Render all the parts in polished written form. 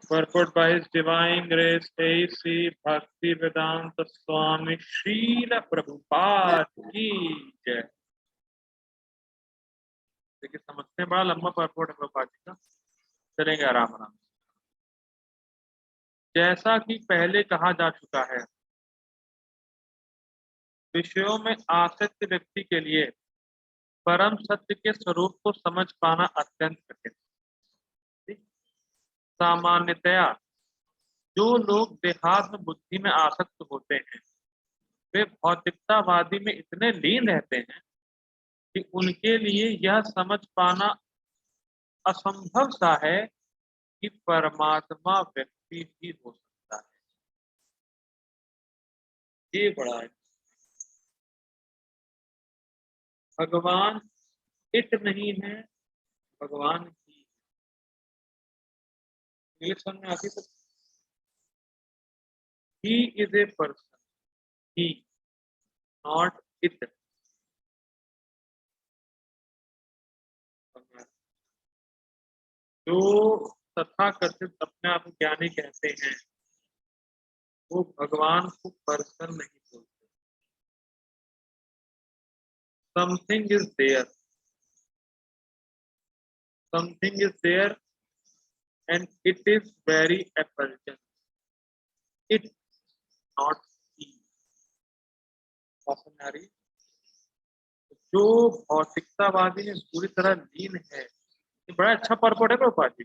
Purport by His Divine Grace A.C. Bhaktivedanta Swami Srila Prabhupada की जय। देखिए समझते हैं, बड़ा लंबा परपोर्ट है प्रभुपाद जी का, चलेंगे आराम आराम। जैसा कि पहले कहा जा चुका है, विषयों में आसक्त व्यक्ति के लिए परम सत्य के स्वरूप को समझ पाना अत्यंत कठिन। सामान्यतया जो लोग देहात्म बुद्धि में आसक्त होते हैं वे भौतिकतावादी में इतने लीन रहते हैं कि उनके लिए यह समझ पाना असंभव सा है कि परमात्मा व्यक्ति भी हो सकता है। ये बड़ा है। भगवान इट नहीं है, भगवान ही। इंग्लिश समझ में आती? He is a person, he not it. जो तथाकथित अपने आप ज्ञानी कहते हैं वो भगवान को पर्सन नहीं बोलते। Something is there, something is there and it is very effulgent, it not he. जो भौतिकतावादी में पूरी तरह लीन है, ये बड़ा अच्छा परपोर्ट है प्रभुपाद जी।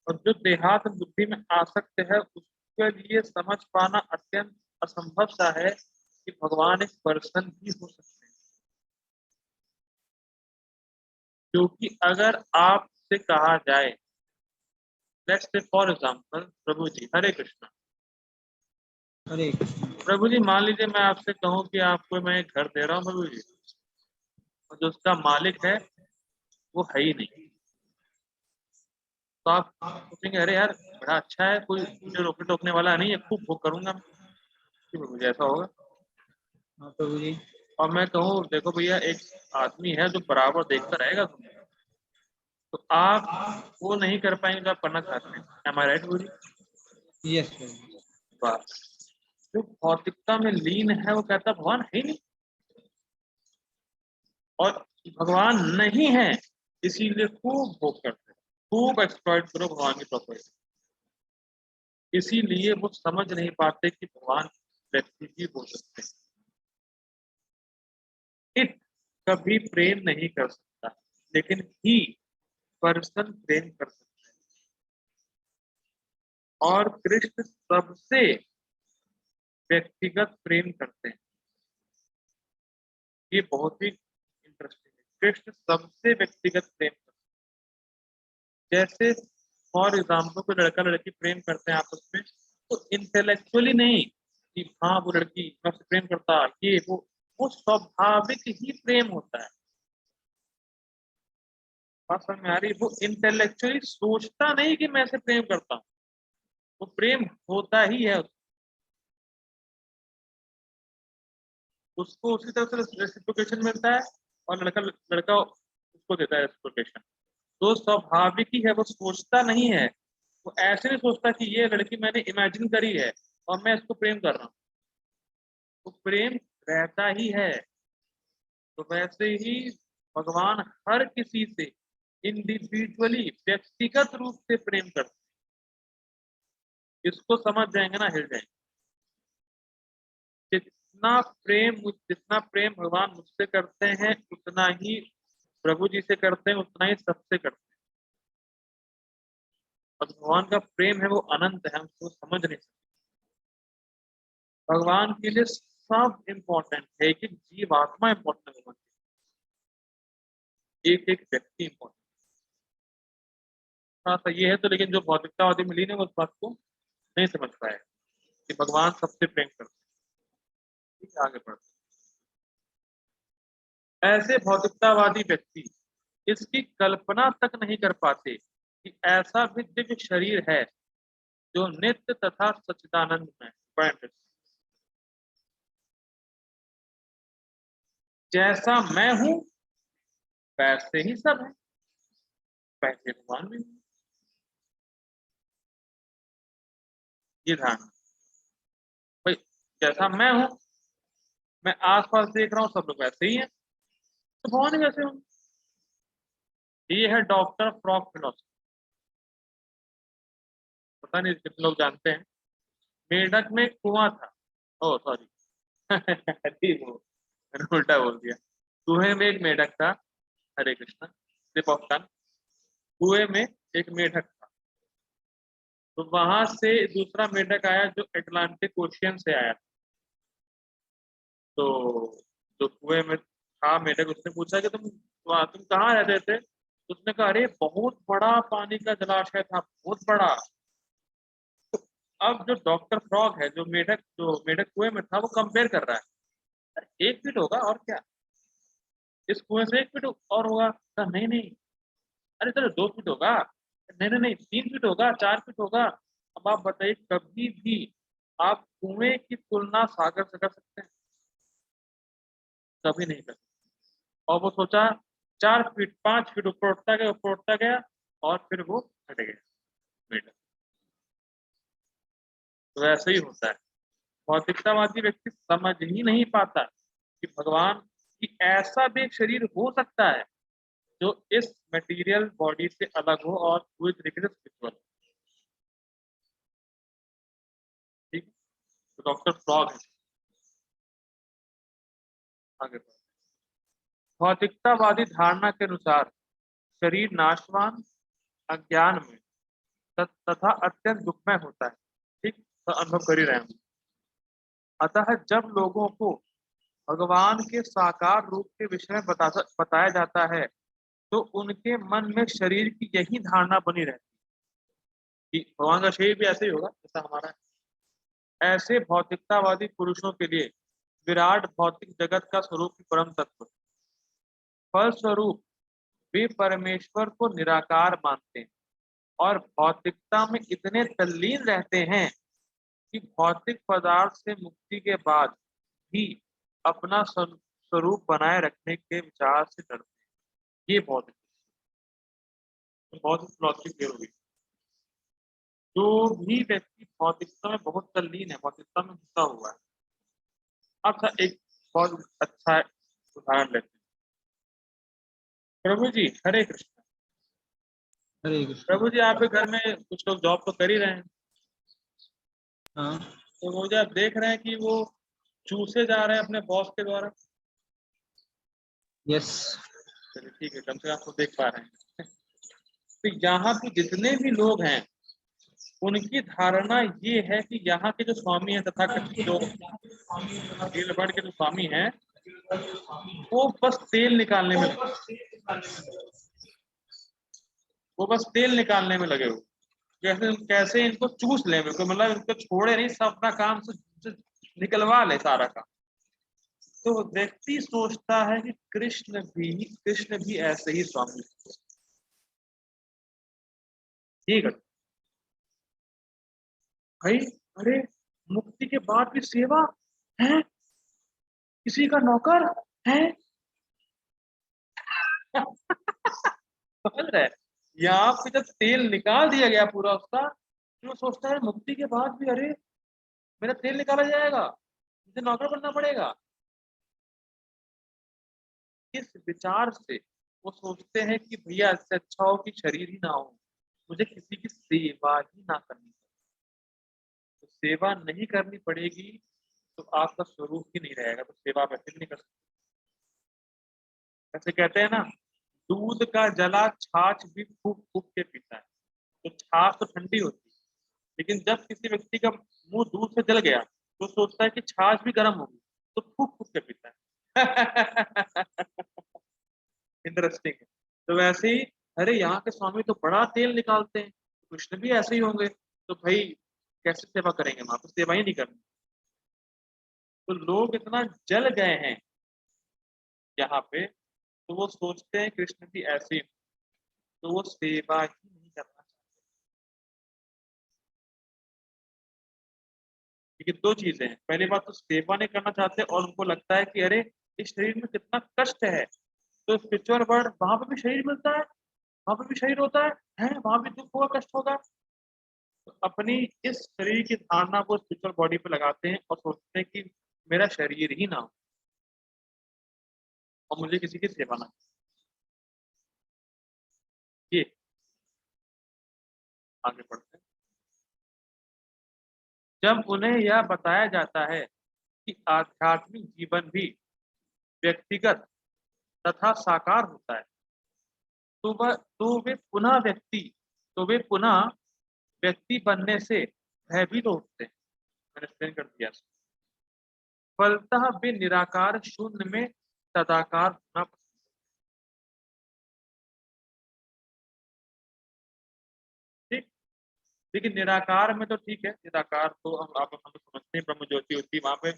और जो देहात बुद्धि में आसक्त है उसके लिए समझ पाना अत्यंत असंभव सा है कि भगवान एक पर्सन भी हो सकते हैं। क्योंकि अगर आपसे कहा जाए, लेट्स से फॉर एग्जांपल, प्रभु जी हरे कृष्ण, हरे कृष्ण। प्रभु जी मान लीजिए मैं आपसे कहूँ कि आपको मैं एक घर दे रहा हूँ प्रभु जी, और जो उसका मालिक है वो है ही नहीं, तो आप सोचेंगे अरे यार बड़ा अच्छा है, कोई मुझे रोकने टोकने वाला नहीं है, खूब भोग करूंगा मैं। प्रभु जी ऐसा होगा? हाँ प्रभु जी। और मैं कहूँ देखो भैया एक आदमी है जो बराबर देखता रहेगा तुम्हें, तो आप वो नहीं कर पाएंगे जो आप करना चाहते हैं। एम आई राइट प्रभु जी? यस प्रभु जी। बस जो भौतिकता में लीन है वो कहता भगवान है ही नहीं, और भगवान नहीं है इसीलिए खूब भोग करते हैं, खूब एक्सप्लॉइट करो भगवान की प्रॉपर्टी। इसीलिए वो समझ नहीं पाते कि भगवान व्यक्ति भी हो सकते हैं। इट कभी प्रेम नहीं कर सकता, लेकिन ही पर्सन प्रेम कर सकता है। और कृष्ण सबसे व्यक्तिगत प्रेम करते हैं। ये बहुत ही इंटरेस्टिंग है, कृष्ण सबसे व्यक्तिगत प्रेम करते हैं। जैसे फॉर एग्जाम्पल कोई लड़का लड़की प्रेम करते हैं आपस में, तो इंटेलेक्चुअली नहीं कि हाँ वो लड़की मैं उससे प्रेम करता, ये वो स्वाभाविक ही प्रेम होता है। बात समझ में आ रही है? वो इंटेलेक्चुअली सोचता नहीं कि मैं इसे प्रेम करता हूँ, वो प्रेम होता ही है। उसको उसी तरह से रेसिप्रोकेशन मिलता है और लड़का लड़का उसको देता है रेसिप्रोकेशन। तो स्वाभाविक ही है, वो सोचता नहीं है। वो ऐसे नहीं सोचता कि ये लड़की मैंने इमेजिन करी है और मैं इसको प्रेम कर रहा हूँ। वो प्रेम रहता ही है। तो वैसे ही भगवान हर किसी से इंडिविजुअली व्यक्तिगत रूप से प्रेम करते हैं। इसको समझ जाएंगे ना हिल जाएंगे। जितना प्रेम भगवान मुझसे करते हैं उतना ही प्रभु जी से करते हैं, उतना ही सबसे करते हैं। और भगवान का प्रेम है वो अनंत है, हम उसको समझ नहीं सकते। भगवान के लिए सब इम्पोर्टेंट है, एक एक जीवात्मा इम्पोर्टेंट है, भगवान एक एक व्यक्ति इम्पोर्टेंट। हाँ सही है। तो लेकिन जो भौतिकतावादी मिली ने उस बात को नहीं समझ पाए कि भगवान सबसे प्रेम करते हैं। ठीक है, आगे बढ़ते हैं। ऐसे भौतिकतावादी व्यक्ति इसकी कल्पना तक नहीं कर पाते कि ऐसा भी दिव्य शरीर है जो नित्य तथा सच्चिदानंद में है। जैसा मैं हूं वैसे ही सब है, वैसे भगवान भी है। ये धारणा। भाई जैसा मैं हूं, मैं आसपास देख रहा हूँ सब लोग वैसे ही हैं, तो भगवान भी वैसे होंगे। ये है डॉक्टर फ्रॉग फिलोसफी। पता नहीं कितने लोग जानते हैं। मेढक में एक कुआं था। ओ सॉरी ठीक वो मैंने उल्टा बोल दिया। कुएं में एक मेढक था। हरे कृष्णा, स्लिप ऑफ टंग। कुएं में एक मेढक था। तो वहां से दूसरा मेढक आया जो अटलांटिक ओशियन से आया। तो जो कुएं में था मेढक, उसने पूछा कि तुम कहाँ रहते थे। तो उसने कहा अरे बहुत बड़ा पानी का जलाशय था, बहुत बड़ा। अब जो डॉक्टर फ्रॉग है, जो मेढक कुएं में था, वो कंपेयर कर रहा है। अरे 1 फीट होगा और क्या, इस कुएं से 1 फीट और होगा। कहा, नहीं नहीं, अरे चलो 2 फीट होगा, नहीं नहीं नहीं 3 फीट होगा, 4 फीट होगा। अब आप बताइए, कभी भी आप कुएं की तुलना सागर से कर सकते हैं? कभी नहीं कर सकते। और वो सोचा 4 फीट 5 फीट ऊपर उठता गया और फिर वो हट गया मीटर। तो वैसे ही होता है। भौतिकतावादी व्यक्ति समझ ही नहीं पाता कि भगवान की ऐसा भी एक शरीर हो सकता है जो इस मटेरियल बॉडी से अलग हो और पूरी तरीके से स्पिरिचुअल। ठीक। तो डॉक्टर फ्रॉग है। आगे बढ़ो। भौतिकतावादी धारणा के अनुसार शरीर नाशवान, अज्ञान में तथा अत्यंत दुखमय होता है। ठीक, तो अनुभव कर ही रहे हैं। अतः जब लोगों को भगवान के साकार रूप के विषय में बताया जाता है, तो उनके मन में शरीर की यही धारणा बनी रहती है कि भगवान का शरीर भी ऐसे ही होगा जैसा हमारा है। ऐसे भौतिकतावादी पुरुषों के लिए विराट भौतिक जगत का स्वरूप ही परम तत्व है। फलस्वरूप वे परमेश्वर को निराकार मानते हैं और भौतिकता में इतने तल्लीन रहते हैं कि भौतिक पदार्थ से मुक्ति के बाद भी अपना स्वरूप बनाए रखने के विचार से डरते हैं। ये बहुत बहुत फिलॉसफी क्लियर होगी। जो भी व्यक्ति भौतिकता में बहुत तल्लीन है, भौतिकता में घुसा हुआ है। अच्छा, एक बहुत अच्छा उदाहरण लेते हैं। प्रभु जी हरे कृष्ण। हरे कृष्ण। प्रभु जी आपके घर में कुछ लोग जॉब तो कर ही रहे हैं, हाँ। तो मुझे आप देख रहे हैं कि वो चूसे जा रहे हैं अपने बॉस के द्वारा। यस। चलिए ठीक है, कम से कम आपको देख पा रहे हैं। तो यहाँ पे जितने भी लोग हैं, उनकी धारणा ये है कि यहाँ के जो स्वामी है तथा जो नीलबढ़ के जो स्वामी हैं, वो बस तेल निकालने में लगे, वो बस तेल निकालने में लगे हुए। कैसे कैसे इनको चूस ले, बिल्कुल मतलब इनको छोड़े नहीं, सब अपना काम से निकलवा ले सारा काम। तो व्यक्ति सोचता है कि कृष्ण भी ऐसे ही स्वामी। ठीक है भाई। अरे मुक्ति के बाद भी सेवा है, किसी का नौकर है। समझ रहे हैं? यहाँ पे जब तेल निकाल दिया गया पूरा उसका, तो वो सोचता है मुक्ति के बाद भी अरे मेरा तेल निकाला जाएगा, मुझे नौकर बनना पड़ेगा। इस विचार से वो सोचते हैं कि भैया इससे अच्छा हो कि शरीर ही ना हो, मुझे किसी की सेवा ही ना करनी पड़े। तो सेवा नहीं करनी पड़ेगी तो आपका स्वरूप ही नहीं रहेगा, तो सेवा आप ऐसे भी नहीं कर सकते। ऐसे कहते हैं ना, दूध का जला छाछ भी फूक फूक के पीता है। तो छाछ तो ठंडी होती है, लेकिन जब किसी व्यक्ति का मुंह दूध से जल गया तो सोचता है कि छाछ भी गर्म होगी, तो फूक फूक के पीता है। इंटरेस्टिंग है। तो वैसे ही, अरे यहाँ के स्वामी तो बड़ा तेल निकालते हैं, कृष्ण भी ऐसे ही होंगे, तो भाई कैसे सेवा करेंगे, वहां तो सेवा ही नहीं करनी। तो लोग इतना जल गए हैं यहाँ पे, तो वो सोचते हैं कृष्ण भी ऐसे ही, तो वो सेवा ही नहीं करना चाहते। लेकिन दो चीजें हैं, पहली बात तो सेवा नहीं करना चाहते और उनको लगता है कि अरे इस शरीर में कितना कष्ट है, तो स्पिरिचुअल वर्ल्ड वहां पे भी शरीर मिलता है, वहां पे भी शरीर होता है वहां भी दुख होगा, कष्ट होगा। तो अपनी इस शरीर की धारणा को स्पिरिचुअल बॉडी पे लगाते हैं और सोचते हैं कि मेरा शरीर ही ना हो और मुझे किसी की सेवा ना हो। ये आगे बढ़ते हैं। जब उन्हें यह बताया जाता है कि आध्यात्मिक जीवन भी व्यक्तिगत तथा साकार होता है, तो वह तो वे पुनः व्यक्ति बनने से भयभीत होते हैं। मैंने explain कर दिया। फलतः वे निराकार शून्य में तदाकार होना पसंद। ठीक। लेकिन निराकार में तो ठीक है, निराकार तो हम समझते हैं, ब्रह्म ज्योति होती है, वहां पे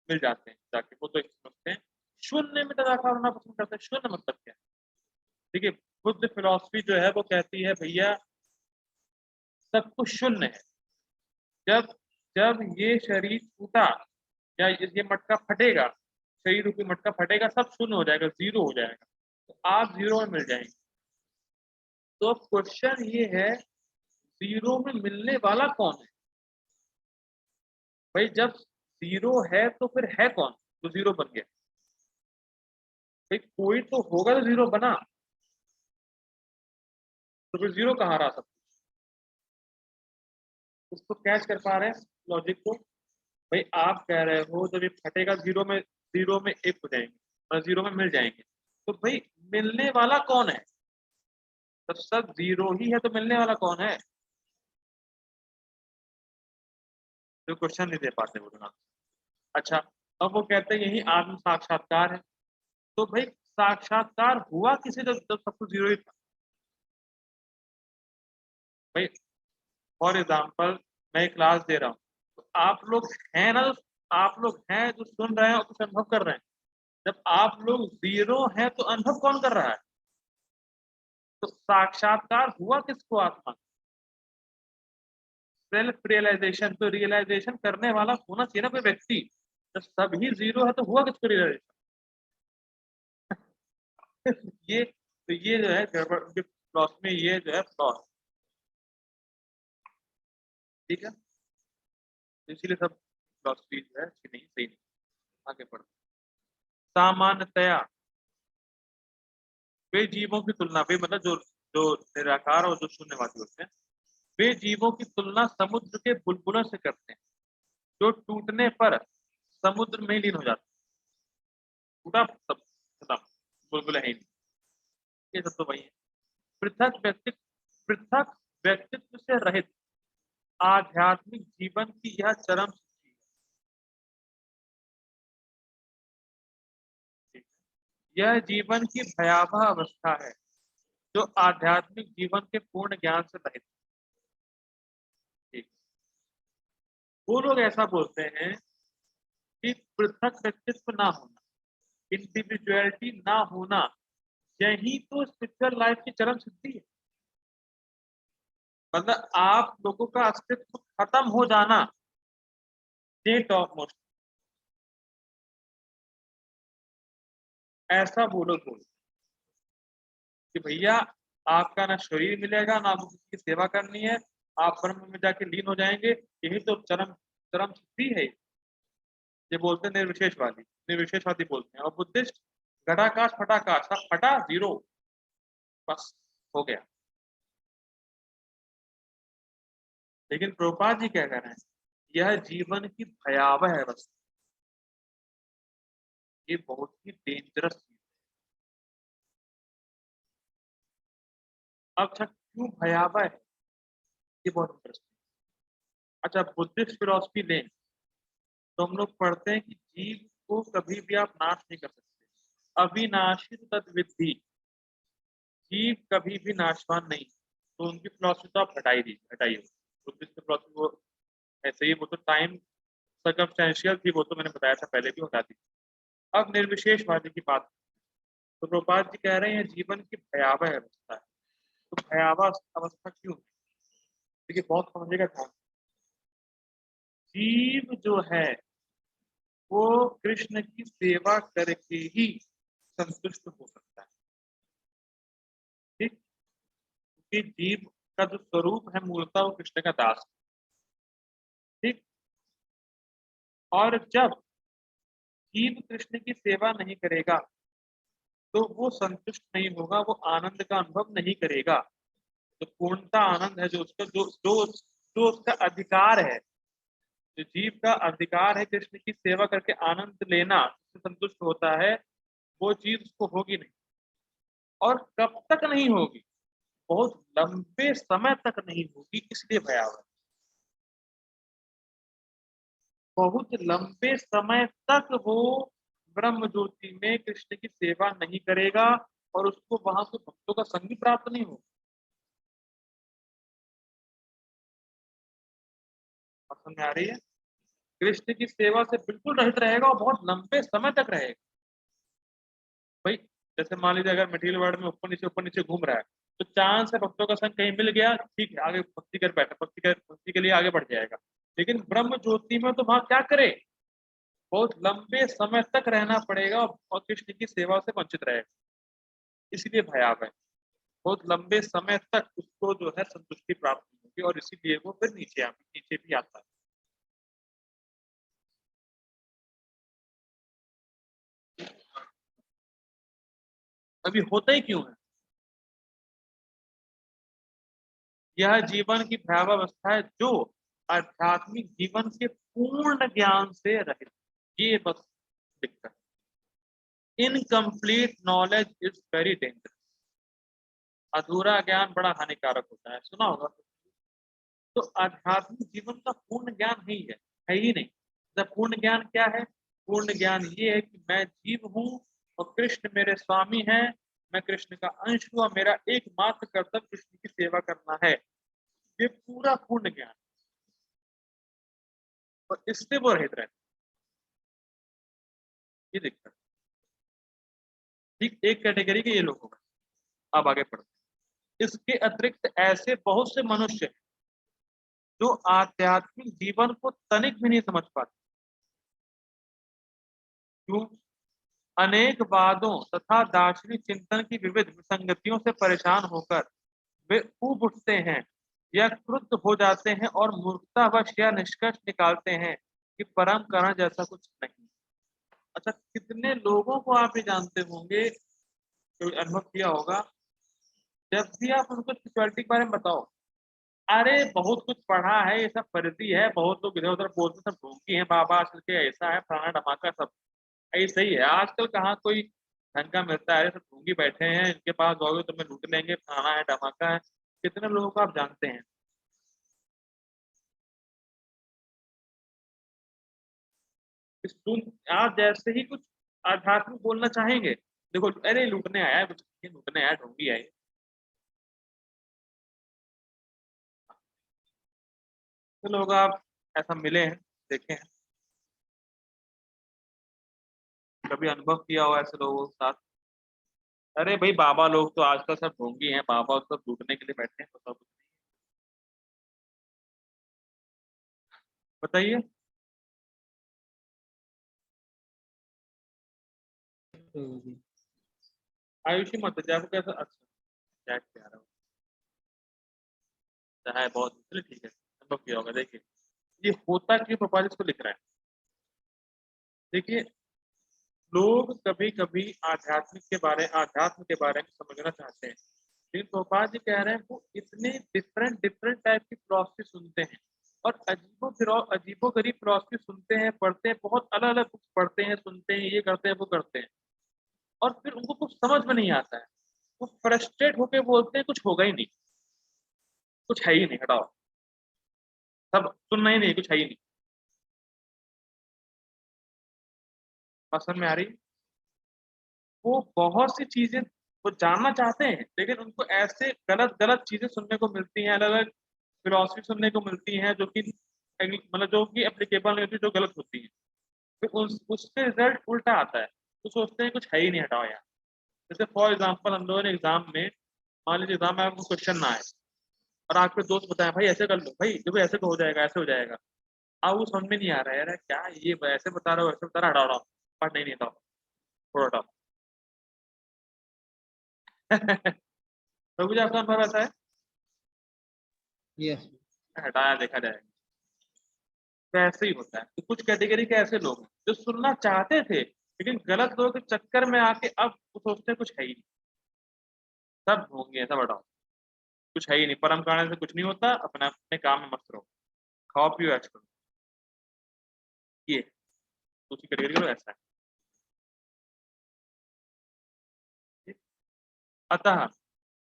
मिल जाते हैं जाके, वो तो एक समझते हैं। शून्य में तदाकार होना पसंद करते हैं, शून्य मतलब क्या है? देखिए, बुद्ध फिलॉसफी जो है वो कहती है भैया सब कुछ शून्य है। जब जब ये शरीर टूटा या ये मटका फटेगा, शरीर रूपी मटका फटेगा, सब शून्य हो जाएगा, जीरो हो जाएगा, तो आप जीरो में मिल जाएंगे। तो अब क्वेश्चन ये है, जीरो में मिलने वाला कौन है? भाई जब जीरो है तो फिर है कौन जो जीरो बन गया? भाई कोई तो होगा तो जीरो बना, तो फिर जीरो कहाँ रहा? सब उसको कैच कर पा रहे हैं लॉजिक को? भाई आप कह रहे हो जब ये फटेगा जीरो में एक हो जाएंगे और जीरो में मिल जाएंगे, तो भाई मिलने वाला कौन है? जब सब जीरो ही है तो मिलने वाला कौन है? जो क्वेश्चन नहीं दे पाते वो लोग। अच्छा, अब वो कहते हैं यही आत्म साक्षात्कार है। तो भाई साक्षात्कार हुआ किसे जब जब सब कुछ जीरो ही था? भाई फॉर एग्जाम्पल मैं एक क्लास दे रहा हूँ, तो आप लोग हैं ना, आप लोग हैं जो सुन रहे हैं और कुछ अनुभव कर रहे हैं। जब आप लोग जीरो हैं तो अनुभव कौन कर रहा है? तो साक्षात्कार हुआ किसको? आत्मा। सेल्फ रियलाइजेशन, तो रियलाइजेशन करने वाला होना चाहिए ना कोई व्यक्ति। जब सभी जीरो है तो हुआ किसको रियलाइजेशन? ये तो ये जो है गड़बड़ फिलॉसफी में, ये जो है फ्लॉ है। ठीक है, तो इसीलिए सब फिलॉसफी जो है अच्छी नहीं, सही नहीं। आगे बढ़ते सामान्यतया वे जीवों की तुलना, वे मतलब जो जो निराकार और जो शून्यवादी होते हैं, वे जीवों की तुलना समुद्र के बुलबुलों से करते हैं, जो टूटने पर समुद्र में ही लीन हो जाते हैं। टूटा सब खत्म, बुलबुल है ही नहीं। ये सब तो वही है। पृथक व्यक्तित्व से रहित आध्यात्मिक जीवन की यह चरम स्थिति है। यह जीवन की भयावह अवस्था है जो आध्यात्मिक जीवन के पूर्ण ज्ञान से रहित है। वो लोग ऐसा बोलते हैं कि पृथक व्यक्तित्व ना होना, इंडिविजुअलिटी ना होना, यही तो स्पिरिचुअल लाइफ की चरम सिद्धि है। मतलब आप लोगों का अस्तित्व खत्म हो जाना, ये टॉप मोस्ट। ऐसा वो लोग बोलते कि भैया आपका ना शरीर मिलेगा, ना आपको किसी की सेवा करनी है, आप ब्रह्म में जाके लीन हो जाएंगे, यही तो चरम चरम सिद्धि है। ये बोलते हैं निर्विशेषवादी, निर्विशेषवादी बोलते हैं। और बुद्धिस्ट घटाकाश फटाकाश, सब फटा जीरो, बस हो गया। लेकिन प्रभुपाद जी क्या कह रहे हैं? यह जीवन की भयावह अवस्था, ये बहुत ही डेंजरस चीज है। अब अच्छा क्यों भयावह है, ये बहुत इंटरेस्टिंग। अच्छा, बुद्धिस्ट फिलोसफी लें तो हम लोग पढ़ते हैं कि जीव को कभी भी आप नाश नहीं कर सकते, अविनाशी तद विद्धि, जीव कभी भी नाशवान नहीं। तो उनकी फिलोसफी तो आप हटाई दीजिए, हटाइए। बुद्धिस्ट फिलोसफी वो ऐसे ही, वो तो टाइम सर्कमस्टेंशियल थी, वो तो मैंने बताया था पहले भी, हटा दी। अब निर्विशेषवादी की बात, तो प्रभुपाद जी कह रहे हैं जीवन की भयावह अवस्था है। तो भयावह अवस्था क्यों है? देखिए बहुत समझिएगा ध्यान। जीव जो है वो कृष्ण की सेवा करके ही संतुष्ट हो सकता है। ठीक, क्योंकि जीव का जो स्वरूप है मूलतः वो कृष्ण का दास है। ठीक। और जब जीव कृष्ण की सेवा नहीं करेगा तो वो संतुष्ट नहीं होगा, वो आनंद का अनुभव नहीं करेगा। जो पूर्णता आनंद है, जो उसका जो उसका अधिकार है, जो जीव का अधिकार है कृष्ण की सेवा करके आनंद लेना, उससे संतुष्ट होता है, वो चीज उसको होगी नहीं। और कब तक नहीं होगी? बहुत लंबे समय तक नहीं होगी, इसलिए भयावह। बहुत लंबे समय तक वो ब्रह्म ज्योति में कृष्ण की सेवा नहीं करेगा और उसको वहां से भक्तों का संग भी प्राप्त नहीं होगा। समझ में आ रही है? कृष्ण की सेवा से बिल्कुल रहित रहेगा और बहुत लंबे समय तक रहेगा। भाई जैसे मान लीजिए अगर मटेरियल वर्ल्ड में ऊपर नीचे घूम रहा है, तो चांस है भक्तों का संग कहीं मिल गया, ठीक है, आगे भक्ति कर बैठा, भक्ति के लिए आगे बढ़ जाएगा। लेकिन ब्रह्म ज्योति में तो वहां क्या करे? बहुत लंबे समय तक रहना पड़ेगा और कृष्ण की सेवा से वंचित रहेगा, इसलिए भयावह है। बहुत लंबे समय तक उसको जो है संतुष्टि प्राप्त नहीं होगी और इसीलिए वो फिर नीचे भी आता है। अभी होता ही क्यों है? यह जीवन की भयावह अवस्था है जो आध्यात्मिक जीवन के पूर्ण ज्ञान से रहित। ये बस दिक्कत। Incomplete knowledge is very dangerous. अधूरा ज्ञान बड़ा हानिकारक होता है, सुना होगा। तो आध्यात्मिक जीवन का पूर्ण ज्ञान है ही नहीं। तो पूर्ण ज्ञान क्या है? पूर्ण ज्ञान ये है कि मैं जीव हूँ और कृष्ण मेरे स्वामी हैं, मैं कृष्ण का अंश हूँ और मेरा एकमात्र कर्तव्य कृष्ण की सेवा करना है। ये पूरा पूर्ण ज्ञान, और इससे वो रहित रहे। ये दिक्कत। ठीक, एक कैटेगरी के ये लोग हो गए। अब आगे बढ़ते हैं। इसके अतिरिक्त ऐसे बहुत से मनुष्य हैं जो आध्यात्मिक जीवन को तनिक भी नहीं समझ पाते। क्यों? अनेक वादों तथा दार्शनिक चिंतन की विविध विसंगतियों से परेशान होकर वे ऊब उठते हैं या क्रुद्ध हो जाते हैं और मूर्खतावश यह निष्कर्ष निकालते हैं कि परम करण जैसा कुछ नहीं। अच्छा, कितने लोगों को आप ये जानते होंगे, जो अनुभव किया होगा, जब भी आप उनको स्पिरिचुअलिटी के बारे में बताओ, अरे बहुत कुछ पढ़ा है, ये सब फर्जी है, बहुत लोग इधर उधर बोलते, सब ढोंगी है, बाबा आजकल के ऐसा है, फलाना धमाका, सब ऐसे ही है। आजकल कहाँ कोई ढंग का मिलता है? सब ढोंगी बैठे हैं, इनके पास जाओगे तो मैं लूट लेंगे, फलाना है, धमाका है। कितने लोगों को आप जानते हैं? सुन, आप जैसे ही कुछ आध्यात्मिक बोलना चाहेंगे, देखो अरे लूटने आया है, कुछ नहीं, लूटने आया, ढोंगी आई। तो लोग आप ऐसा मिले हैं, देखे हैं, कभी अनुभव किया हो ऐसे लोगों के साथ? अरे भाई बाबा लोग तो आजकल सब ढोंगी हैं, बाबा सब लूटने के लिए बैठे हैं, बताओ कुछ नहीं। बताइए। आयुषी मत जाए कैसा? अच्छा, चैट पे आ रहा है बहुत, चलिए ठीक है, अनुभव किया होगा। देखिए ये होता क्यों, प्रोपाल इसको लिख रहा है। देखिए, लोग कभी कभी आध्यात्म के बारे में समझना चाहते हैं, लेकिन गोपाल जी कह रहे हैं वो इतने डिफरेंट डिफरेंट टाइप की फिलॉसफी सुनते हैं और अजीबो गरीब फिलॉसफी सुनते हैं, पढ़ते हैं, बहुत अलग अलग बुक्स पढ़ते हैं, सुनते हैं, ये करते हैं, वो करते हैं, और फिर उनको कुछ समझ में नहीं आता है। वो फ्रस्ट्रेट होके बोलते हैं कुछ होगा ही नहीं, कुछ है ही नहीं, हटाओ, सब सुनना ही नहीं, कुछ है ही नहीं। बात समझ में आ रही है? वो बहुत सी चीजें वो जानना चाहते हैं, लेकिन उनको ऐसे गलत गलत चीजें सुनने को मिलती हैं, अलग अलग फिलोसफी सुनने को मिलती हैं, जो कि मतलब जो कि एप्लीकेबल नहीं होती, जो गलत होती है। फिर उससे रिजल्ट उल्टा आता है, तो सोचते हैं कुछ है ही नहीं, हटाओ यार। जैसे फॉर एग्जाम्पल हम लोगों ने एग्जाम में, मान लीजिए एग्जाम में आपको क्वेश्चन ना आए और आपके दोस्त बताए भाई ऐसे कर लो, भाई देखो ऐसे तो हो जाएगा, ऐसे हो जाएगा। अब वो समझ में नहीं आ रहा है, यार क्या ये ऐसे बता रहा हो, ऐसे बता रहा, हटाओ हटाओ, पढ़ नहीं हटाओ, थोड़ा हटाओ। तो मुझे आपका अनुभव ऐसा है? यस हटाया देखा जाएगा। वैसे ही होता है। तो कुछ कैटेगरी के ऐसे लोग हैं जो सुनना चाहते थे लेकिन गलत लोगों के चक्कर में आके अब वो सोचते हैं कुछ है ही नहीं, सब होंगे, सब हटाओ, कुछ है ही नहीं, परम कारण से कुछ नहीं होता, अपने अपने काम में मस्त रहो, खाओ पियो ऐश करो। ये दूसरी कैटेगरी का लोग ऐसा है। अतः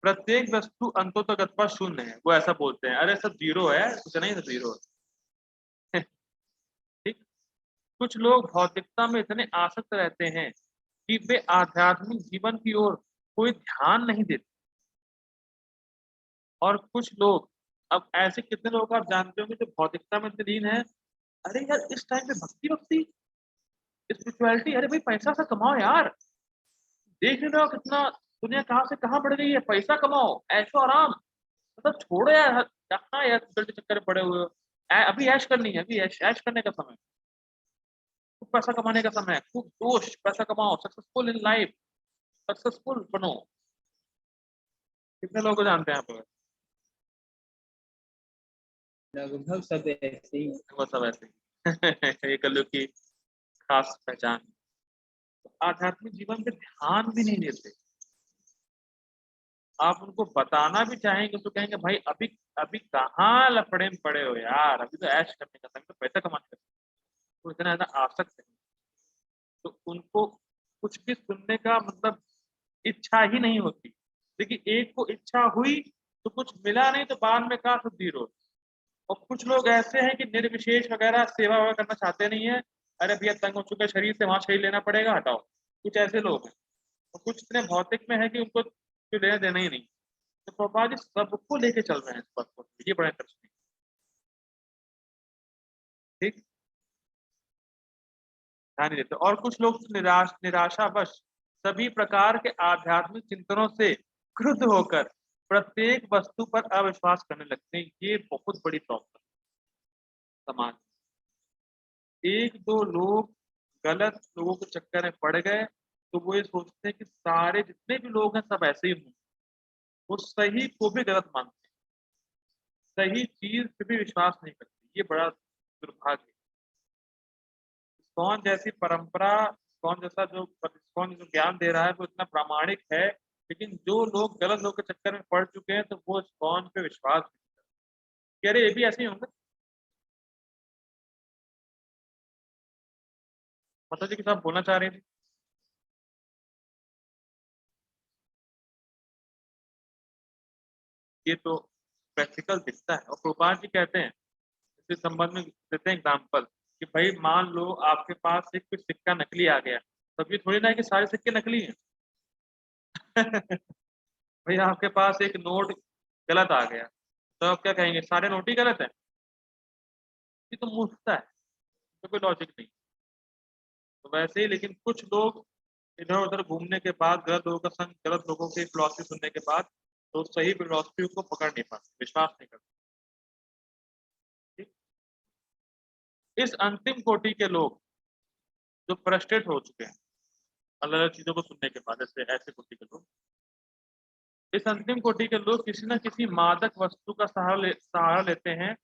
प्रत्येक वस्तु अंतोतगत्वा शून्य है, वो ऐसा बोलते हैं, अरे सब जीरो है, कुछ नहीं, सब जीरो है। ठीक। कुछ लोग भौतिकता में इतने आसक्त रहते हैं कि वे आध्यात्मिक जीवन की ओर कोई ध्यान नहीं देते। और कुछ लोग, अब ऐसे कितने लोग आप जानते होंगे जो भौतिकता में इतने लीन है, अरे यार इस टाइम पे भक्ति भक्ति स्पिरिचुअलिटी, अरे भाई पैसा सा कमाओ यार, देख रहे हो कितना दुनिया कहाँ से कहाँ बढ़ गई है, पैसा कमाओ, ऐशो आराम, मतलब छोड़ो यार, कहाँ यार जल्दी चक्कर में पड़े हुए हो। अभी ऐश करनी है, अभी ऐश ऐश करने का समय, खूब पैसा कमाने का समय है, खूब जोश, पैसा कमाओ, सक्सेसफुल इन लाइफ, सक्सेसफुल बनो। कितने लोगों को जानते हैं आप? लगभग सब ऐसे ही हैं। वो सब ऐसे ही। ये कलयुग की खास पहचान। तो आध्यात्मिक जीवन पे ध्यान भी नहीं देते। आप उनको बताना भी चाहेंगे तो कहेंगे भाई अभी अभी कहाँ लफड़े में पड़े हो यार, अभी तो ऐश करने का समय, तो पैसा कमाने का समय। तो इतना ज्यादा आसक्त है, तो उनको कुछ भी सुनने का मतलब इच्छा ही नहीं होती। देखिए एक को इच्छा हुई तो कुछ मिला नहीं तो बाद में कहा सब जीरो। और कुछ लोग ऐसे हैं कि निर्विशेष वगैरह सेवा वगैरह करना चाहते नहीं है, अरे भैया तंग हो चुका शरीर से, वहां शरीर लेना पड़ेगा, हटाओ। कुछ ऐसे लोग हैं और कुछ इतने भौतिक में है कि उनको कुछ लेना देना ही नहीं। तो प्रभुपाद जी सबको लेके चल रहे हैं इस पथ को, ये बड़ा इंटरेस्टिंग। ठीक, ध्यान नहीं देते। और कुछ लोग निराशावश सभी प्रकार के आध्यात्मिक चिंतनों से क्रुद्ध होकर प्रत्येक वस्तु पर अविश्वास करने लगते हैं। ये बहुत बड़ी प्रॉब्लम समाज। एक दो लोग गलत लोगों के चक्कर में पड़ गए तो वो ये सोचते हैं कि सारे जितने भी लोग हैं सब ऐसे ही हों। वो सही को भी गलत मानते हैं, सही चीज पे भी विश्वास नहीं करते। ये बड़ा दुर्भाग्य है। इस्कॉन जैसी परंपरा, इस्कॉन जैसा जो इस्कॉन जो ज्ञान दे रहा है वो इतना प्रामाणिक है, लेकिन जो लोग गलत लोग के चक्कर में पड़ चुके हैं तो वो इस्कॉन पे विश्वास नहीं करते। कि अरे ये भी ऐसे ही होंगे। माता जी के साथ बोलना चाह रही थी। ये तो प्रैक्टिकल दिखता है। और प्रभुपाद जी कहते हैं, इस संबंध में देते हैं एग्जाम्पल कि भाई मान लो आपके पास एक कुछ सिक्का नकली आ गया, तब ये थोड़ी ना है कि सारे सिक्के नकली हैं। भाई आपके पास एक नोट गलत आ गया तो आप क्या कहेंगे, सारे नोट ही गलत है? ये तो मूर्खता है, तो कोई लॉजिक नहीं। तो वैसे ही लेकिन कुछ लोग इधर उधर घूमने के बाद, गलत लोगों का संग, गलत लोगों की फिलॉसफी सुनने के बाद तो सही फिलॉसफी को पकड़ नहीं पाते, विश्वास नहीं करते। ठीक? इस अंतिम कोटि के लोग जो फ्रस्ट्रेट हो चुके हैं अलग अलग चीजों को सुनने के बाद, ऐसे ऐसे कोटि के लोग, इस अंतिम कोटि के लोग किसी न किसी मादक वस्तु का सहारा लेते हैं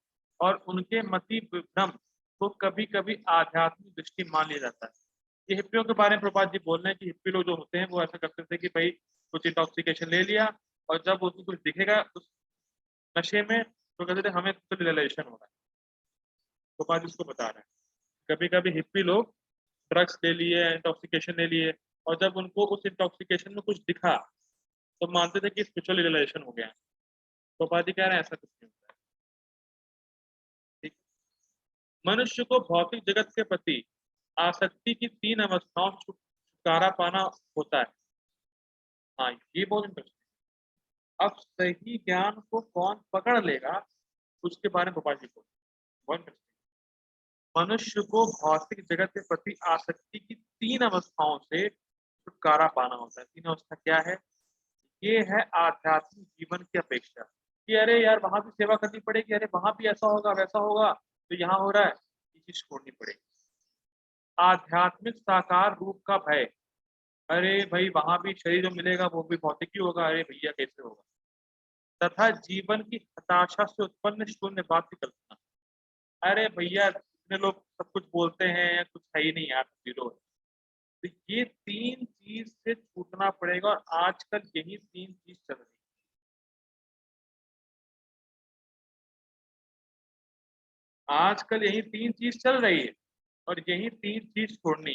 और उनके मति भ्रम को कभी कभी आध्यात्मिक दृष्टि मान लिया जाता है। ये हिप्पियों के बारे में प्रभुपाद जी बोल रहे हैं कि हिप्पी लोग जो होते हैं वो ऐसा करते थे कि भाई कुछ इंटॉक्सिकेशन ले लिया और जब उसको कुछ दिखेगा उस नशे में तो कहते थे हमें तो रियलाइजेशन हो रहा है। प्रभुपाद जी उसको बता रहे हैं कभी कभी हिप्पी लोग ड्रग्स ले लिए, इंटॉक्सिकेशन ले लिए, और जब उनको उस इंटॉक्सिकेशन में कुछ दिखा तो मानते थे कि स्पिरिचुअल रियलाइजेशन हो गया है। प्रभुपाद जी कह रहे हैं ऐसा कुछ नहीं होता है। ठीक। मनुष्य को भौतिक जगत के प्रति आसक्ति की तीन अवस्थाओं से छुटकारा पाना होता है। हाँ ये बहुत इंटरेस्टिंग। अब सही ज्ञान को कौन पकड़ लेगा उसके बारे में गोपाल जी बोल, बहुत इंटरेस्टिंग। मनुष्य को भौतिक जगत के प्रति आसक्ति की तीन अवस्थाओं से छुटकारा पाना होता है। तीन अवस्था क्या है? ये है आध्यात्मिक जीवन की अपेक्षा कि अरे यार वहां भी सेवा करनी पड़ेगी, अरे वहां भी ऐसा होगा वैसा होगा तो यहाँ हो रहा है, ये चीज छोड़नी पड़ेगी। आध्यात्मिक साकार रूप का भय, अरे भाई वहां भी शरीर जो मिलेगा वो भी भौतिक ही होगा, अरे भैया कैसे होगा। तथा जीवन की हताशा से उत्पन्न शून्यवाद की कल्पना। अरे भैया इतने लोग सब कुछ बोलते हैं, कुछ है ही नहीं यार, जीरो है। तो ये तीन चीज से छूटना पड़ेगा और आजकल यही तीन चीज चल रही है। आजकल यही तीन चीज चल रही है और यही तीन चीज छोड़नी।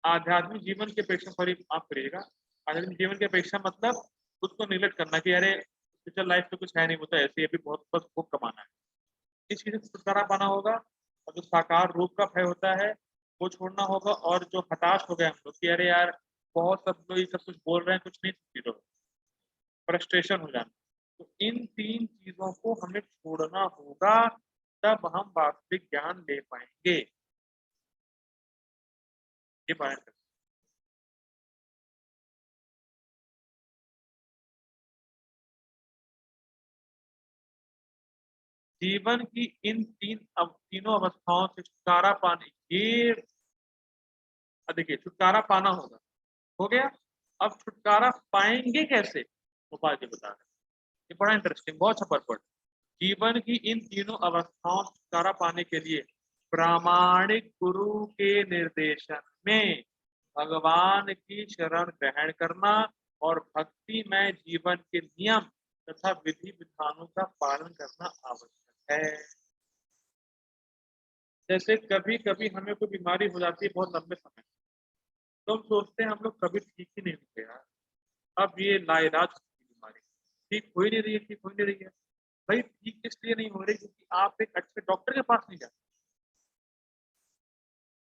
आध्यात्मिक जीवन की अपेक्षा, सॉरी आप करिएगा, आध्यात्मिक जीवन की अपेक्षा मतलब उसको निगलेक्ट करना कि अरे फ्यूचर लाइफ तो कुछ है नहीं, वो तो ऐसे ही अभी बहुत बस खूब कमाना है। इस चीज से छुटकारा पाना होगा और जो साकार रूप का भय होता है वो छोड़ना होगा। और जो हताश हो गए हम लोग कि अरे यार बहुत सब लोग ये सब कुछ बोल रहे हैं, कुछ नहीं, जीरो, फ्रस्ट्रेशन हो जाना, तो इन तीन चीजों को हमें छोड़ना होगा, तब हम वास्तविक ज्ञान ले पाएंगे। ये पाएंगे। जीवन की इन तीनों अवस्थाओं से छुटकारा पाने, ये देखिए छुटकारा पाना होगा, हो गया। अब छुटकारा पाएंगे कैसे, गोपाल जी बता रहे हैं। ये बड़ा इंटरेस्टिंग, बहुत छपर पड़। जीवन की इन तीनों अवस्थाओं से छुटकारा पाने के लिए प्रामाणिक गुरु के निर्देशन में भगवान की शरण ग्रहण करना और भक्तिमय जीवन के नियम तथा विधि विधानों का पालन करना आवश्यक है। जैसे कभी कभी हमें कोई बीमारी हो जाती है बहुत लंबे समय, तो हम सोचते हैं हम लोग कभी ठीक ही नहीं होते यार, अब ये लाइलाज बीमारी ठीक हो ही नहीं रही है, ठीक हो ही नहीं रही है। भाई ठीक इसलिए नहीं हो रही क्योंकि आप एक अच्छे डॉक्टर के पास नहीं जाते।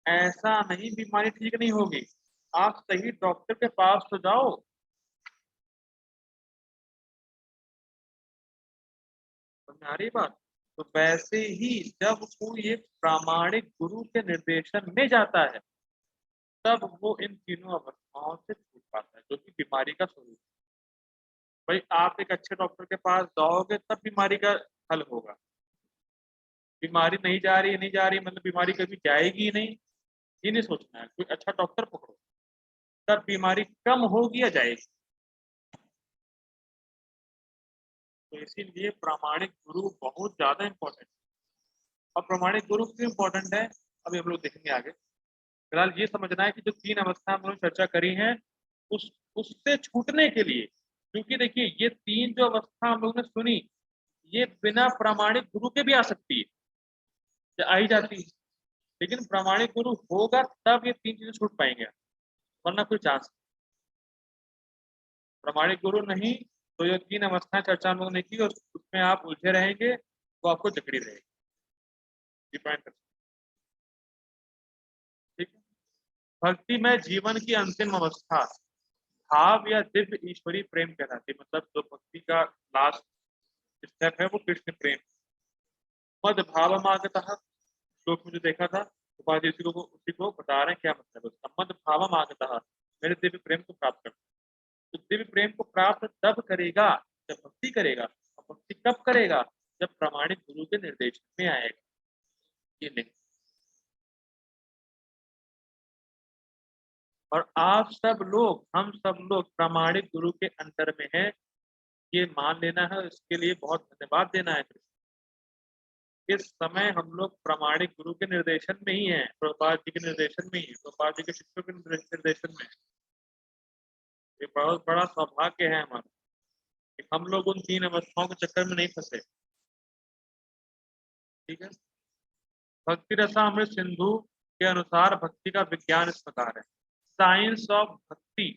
ऐसा नहीं बीमारी ठीक नहीं होगी, आप सही डॉक्टर के पास तो जाओ। समझ आ रही बात। तो वैसे ही जब कोई एक प्रामाणिक गुरु के निर्देशन में जाता है तब वो इन तीनों अवस्थाओं से छूट पाता है, जो कि बीमारी का स्वरूप है। भाई आप एक अच्छे डॉक्टर के पास जाओगे तब बीमारी का हल होगा। बीमारी नहीं जा रही, नहीं जा रही मतलब बीमारी कभी जाएगी ही नहीं, ये नहीं सोचना है। कोई अच्छा डॉक्टर पकड़ो, तब बीमारी कम होगी या जाएगी। तो इसीलिए प्रामाणिक गुरु बहुत ज्यादा इंपॉर्टेंट है। और प्रामाणिक गुरु क्यों इंपॉर्टेंट है, अभी हम लोग देखेंगे आगे। फिलहाल ये समझना है कि जो तीन अवस्था हम लोग चर्चा करी है उस उससे छूटने के लिए, क्योंकि देखिए ये तीन जो अवस्था हम लोग ने सुनी, ये बिना प्रामाणिक गुरु के भी आ सकती है, ये आ ही जाती है। लेकिन प्रामाणिक गुरु होगा तब ये तीन चीजें छूट पाएंगे, वरना कोई चांस। प्रामाणिक गुरु नहीं तो ये तीन अवस्थाएं चर्चा हम लोगों ने की, उसमें आप उलझे रहेंगे तो आपको जकड़ी रहेगी। डिपेंड कर, ठीक है। भक्ति में जीवन की अंतिम अवस्था भाव या दिव्य ईश्वरीय प्रेम कहलाती है। मतलब जो भक्ति का लास्ट स्टेप है वो कृष्ण प्रेम। मद भाव मागतः, श्लोक में जो देखा था उपाधि उसी को बता रहे हैं क्या मतलब है उसका। मद भाव मागतः, मेरे दिव्य प्रेम को प्राप्त कर। तो दिव्य प्रेम को प्राप्त तब करेगा जब भक्ति करेगा। और भक्ति कब करेगा, जब प्रामाणिक गुरु के निर्देश में आएगा। ये नहीं। और आप सब लोग, हम सब लोग प्रामाणिक गुरु के अंतर में हैं, ये मान लेना है। इसके लिए बहुत धन्यवाद देना है। इस समय हम लोग प्रामाणिक गुरु के निर्देशन में ही हैं, प्रभुपाद जी के निर्देशन में ही, प्रभुपाद जी के शिष्यों के निर्देशन में। ये बहुत बड़ा सौभाग्य है हमारा कि हम लोग उन तीन अवस्थाओं के चक्कर में नहीं फंसे। ठीक है। भक्ति रसामृत सिंधु के अनुसार भक्ति का विज्ञान इस प्रकार है। साइंस ऑफ भक्ति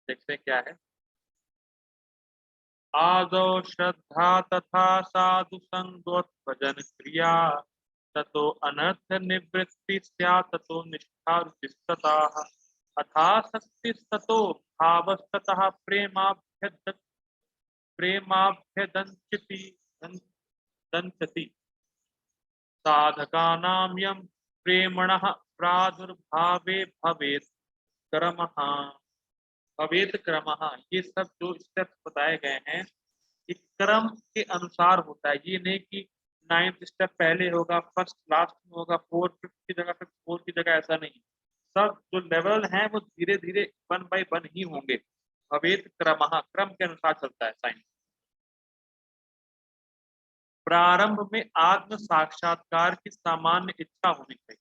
देखते हैं क्या है। आदौ श्रद्धा तथा साधु संगोत भजन क्रिया, ततो अनर्थ निवृत्ति स्यात्, ततो निष्ठा रुचिस्ततः अथासक्ति ततो भावस्ततः प्रेमाभ्यदंचति दंचति साधकानां यं प्रेमणः प्रादुर्भावे भवेत् क्रमः, भवेत् क्रमः। ये सब जो स्टेप्स बताए गए हैं ये क्रम के अनुसार होता है। ये नहीं कि 9th स्टेप पहले होगा, फर्स्ट लास्ट में होगा, 4th 5th की जगह, 5th 4th की जगह, ऐसा नहीं। सब जो लेवल हैं वो धीरे धीरे 1 by 1 ही होंगे। भवेत क्रमः, क्रम के अनुसार चलता है साइंस। प्रारंभ में आत्म साक्षात्कार की सामान्य इच्छा होनी चाहिए,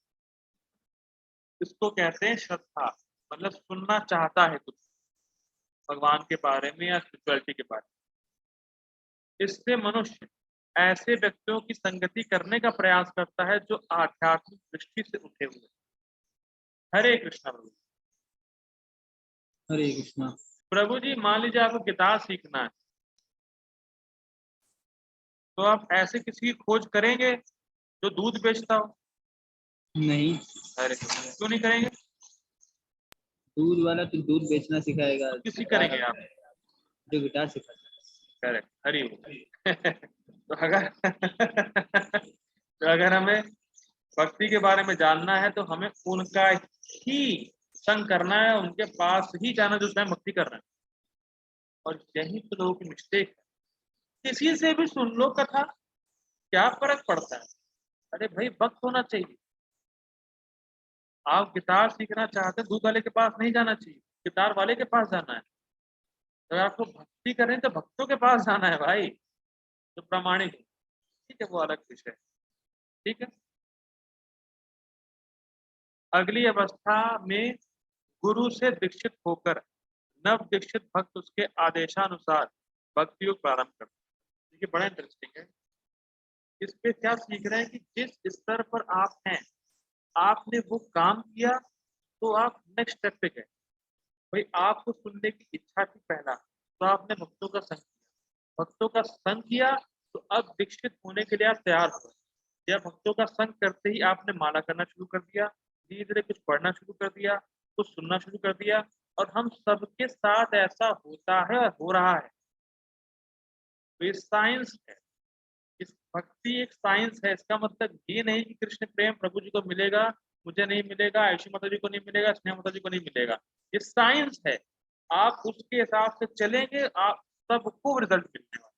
इसको कहते हैं श्रद्धा, मतलब सुनना चाहता है कुछ भगवान के बारे में या स्पिरिचुअलिटी के बारे में। इससे मनुष्य ऐसे व्यक्तियों की संगति करने का प्रयास करता है जो आध्यात्मिक दृष्टि से उठे हुए। हरे कृष्णा प्रभु। हरे कृष्णा। प्रभु जी मान लीजिए आपको गिटार सीखना है, तो आप ऐसे किसी की खोज करेंगे जो दूध बेचता हो? नहीं, अरे क्यों नहीं करेंगे? दूध वाला तो दूध बेचना सिखाएगा, तो किसी गिटार करेंगे आप? जो गिटार सिखाता करेक्ट, हरि ओम। तो अगर तो अगर हमें भक्ति के बारे में जानना है तो हमें उनका ही संग करना है, उनके पास ही जाना जो स्वयं भक्ति कर रहे हैं। और यही तो लोगों की मिस्टेक है। किसी से भी सुन लो कथा, क्या फर्क पड़ता है? अरे भाई भक्त होना चाहिए। आप गिटार सीखना चाहते हैं, दूध वाले के पास नहीं जाना चाहिए, गिटार वाले के पास जाना है। अगर आपको भक्ति करें तो भक्तों के पास जाना है भाई, जो प्रामाणिक है। ठीक है, वो अलग विषय है। ठीक है। अगली अवस्था में गुरु से दीक्षित होकर नव दीक्षित भक्त उसके आदेशानुसार भक्ति योग प्रारंभ करते हैं। देखिए बड़ा इंटरेस्टिंग है। इस पे क्या सीख रहे हैं कि जिस स्तर पर आप हैं, आपने वो काम किया तो आप नेक्स्ट स्टेप पे गए। भाई आपको सुनने की इच्छा थी पहला, तो आपने भक्तों का संग किया, भक्तों का संग किया, तो अब दीक्षित होने के लिए आप तैयार हो। या भक्तों का संग करते ही आपने माला करना शुरू कर दिया, धीरे धीरे कुछ पढ़ना शुरू कर दिया, कुछ सुनना शुरू कर दिया, और हम सबके साथ ऐसा होता है और हो रहा है। तो ये साइंस है, इस भक्ति एक साइंस है। इसका मतलब ये नहीं कि कृष्ण प्रेम प्रभु जी को मिलेगा, मुझे नहीं मिलेगा, आयुषी माता जी को नहीं मिलेगा, स्नेहा माता जी को नहीं मिलेगा। ये साइंस है, आप उसके हिसाब से चलेंगे, आप सबको रिजल्ट मिलने वाला।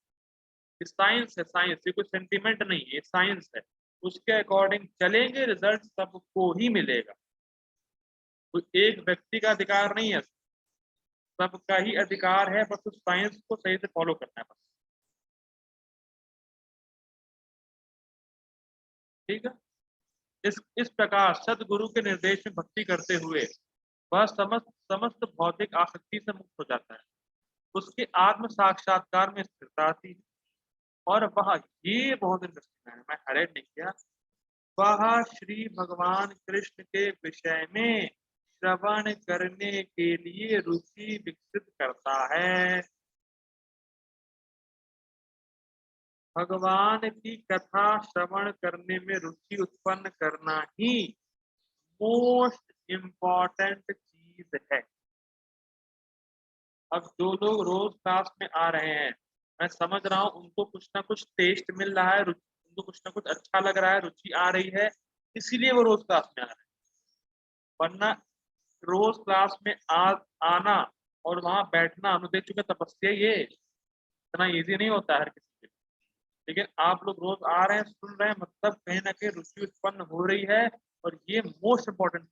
ये साइंस है, साइंस, ये कोई सेंटिमेंट नहीं है, ये साइंस है। उसके अकॉर्डिंग चलेंगे, रिजल्ट सबको ही मिलेगा। कोई एक व्यक्ति का अधिकार नहीं है, सबका ही अधिकार है, बस उस साइंस को सही से फॉलो करना है बस। ठीक है। इस प्रकार सदगुरु के निर्देश में भक्ति करते हुए वह समस्त समस्त भौतिक आसक्ति से मुक्त हो जाता है, उसके आत्म साक्षात्कार में स्थिरता आती है। और वह, ये बहुत इंटरेस्टिंग है, मैं हाईलाइट नहीं किया, वह श्री भगवान कृष्ण के विषय में श्रवण करने के लिए रुचि विकसित करता है। भगवान की कथा श्रवण करने में रुचि उत्पन्न करना ही मोस्ट इम्पॉर्टेंट चीज है। अब जो लोग रोज क्लास में आ रहे हैं, मैं समझ रहा हूँ उनको कुछ ना कुछ टेस्ट मिल रहा है, उनको कुछ ना कुछ अच्छा लग रहा है, रुचि आ रही है, इसीलिए वो रोज क्लास में आ रहे हैं। वरना रोज क्लास में आना और वहां बैठना, हम देख चुके तपस्या, ये इतना इजी नहीं होता है हर किसी के लिए। लेकिन आप लोग रोज आ रहे हैं, सुन रहे हैं, मतलब कहीं ना कहीं रुचि उत्पन्न हो रही है। और ये मोस्ट इम्पोर्टेंट,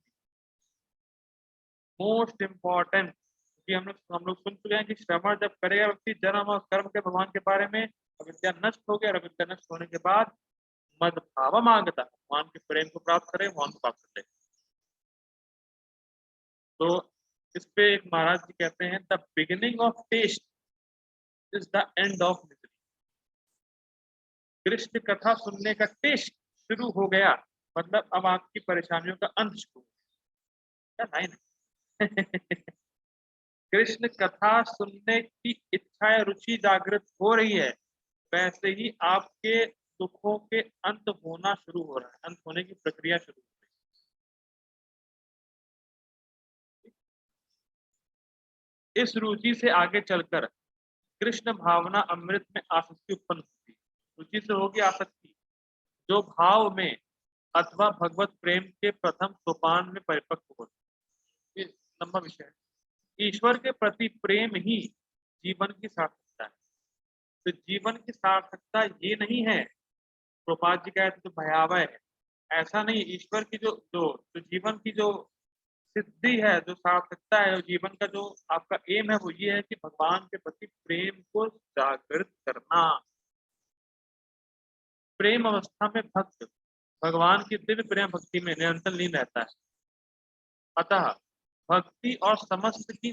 मोस्ट इम्पोर्टेंट, क्योंकि हम लोग सुन चुके हैं कि श्रवण जब करेगा व्यक्ति जन्म और कर्म के भगवान के बारे में, अविद्या नष्ट हो गया, अविद्या नष्ट होने के बाद मद भाव मांगता, भगवान के प्रेम को प्राप्त करे, भगवान को प्राप्त कर ले। तो इस पे एक महाराज जी कहते हैं, the beginning of taste is the end of misery. Krishna कथा सुनने का टेस्ट शुरू हो गया, मतलब अब आपकी परेशानियों का अंत शुरू हो गया। लाइन कृष्ण कथा सुनने की इच्छा या रुचि जागृत हो रही है, वैसे ही आपके दुखों के अंत होना शुरू हो रहा है, अंत होने की प्रक्रिया शुरू हो रही है। इस रुचि से आगे चलकर कृष्ण भावना अमृत में आसक्ति उत्पन्न होती है। रुचि से होगी आसक्ति, जो भाव में अथवा भगवत प्रेम के प्रथम सोपान में परिपक्व होती है। लंबा विषय है। ईश्वर के प्रति प्रेम ही जीवन की सार्थकता है। तो जीवन की सार्थकता ये नहीं है, प्रभुपाद जी कहते तो भयावह है, ऐसा नहीं। ईश्वर की जो जो, जो जीवन की जो सिद्धि है, जो सार्थकता है, जीवन का जो आपका एम है, वो ये है कि भगवान के प्रति प्रेम को जागृत करना। प्रेम अवस्था में भक्त भगवान की दिव्य प्रेम भक्ति में निरंतर लीन रहता है। अतः भक्ति और समस्त की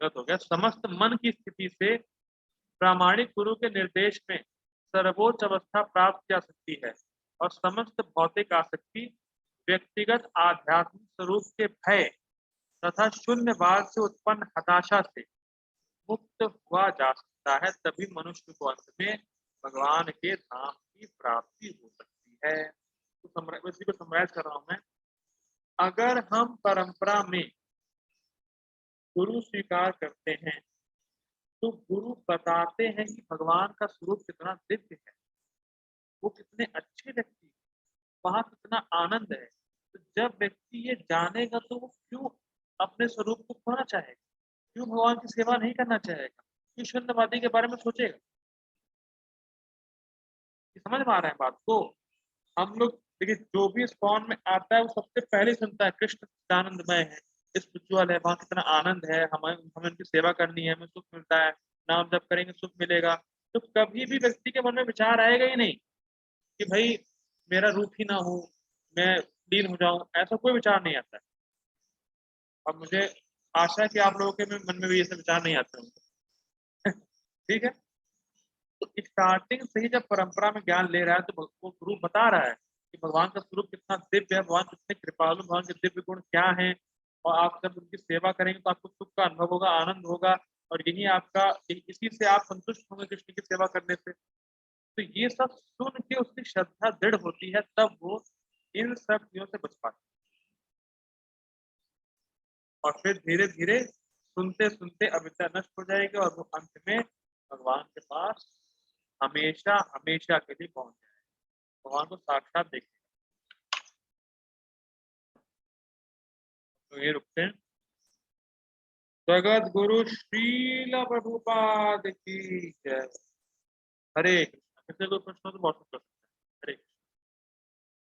गलत हो गया, समस्त मन की स्थिति से प्रामाणिक गुरु के निर्देश में सर्वोच्च अवस्था प्राप्त की जा सकती है और समस्त भौतिक आसक्ति व्यक्तिगत आध्यात्मिक स्वरूप के भय तथा शून्यवाद से उत्पन्न हताशा से मुक्त हुआ जा सकता है। तभी मनुष्य को अंत में भगवान के धाम की प्राप्ति हो सकती है। तो इसी को समराइज कर रहा हूं मैं। अगर हम परंपरा में गुरु स्वीकार करते हैं तो गुरु बताते हैं कि भगवान का स्वरूप कितना दिव्य है, वो कितने अच्छे व्यक्ति, वहां कितना आनंद है। तो जब व्यक्ति ये जानेगा तो वो क्यों अपने स्वरूप को खोना चाहेगा, क्यों भगवान की सेवा नहीं करना चाहेगा, क्यों शून्यवादी के बारे में सोचेगा। समझ में आ रहा है बात को? हम लोग देखिए, जो भी स्पॉन में आता है वो सबसे पहले सुनता है कृष्ण आनंदमय है, स्पिरिचुअल है, वहां कितना आनंद है, हमें उनकी सेवा करनी है, हमें सुख मिलता है, नाम जप करेंगे सुख मिलेगा। तो कभी भी व्यक्ति के मन में विचार आएगा ही नहीं कि भाई मेरा रूप ही ना हो, मैं लीन हो जाऊं, ऐसा कोई विचार नहीं आता है। और मुझे आशा है कि आप लोगों के मन में भी ये सब विचार नहीं आते होंगे। ठीक है। तो स्टार्टिंग से ही जब परंपरा में ज्ञान ले रहा है तो वो गुरु बता रहा है कि भगवान का स्वरूप कितना दिव्य है, भगवान कितने कृपालु, भगवान के दिव्य गुण क्या हैं, और आप जब उनकी सेवा करेंगे तो आपको सुख का अनुभव होगा, आनंद होगा, और यही आपका, इसी से आप संतुष्ट होंगे कृष्ण की सेवा करने से। तो ये सब सुन के उसकी श्रद्धा दृढ़ होती है, तब वो इन सब चीजों से बच पाता है। और फिर धीरे धीरे सुनते सुनते अविद्या नष्ट हो जाएगी और वो अंत में भगवान के पास हमेशा हमेशा के लिए पहुंच जाए, भगवान को साक्षात देखेगा। तो ये रुकते हैं। जगत गुरु श्रील प्रभुपाद की जय। हरे कृष्ण। कोई प्रश्न तो बहुत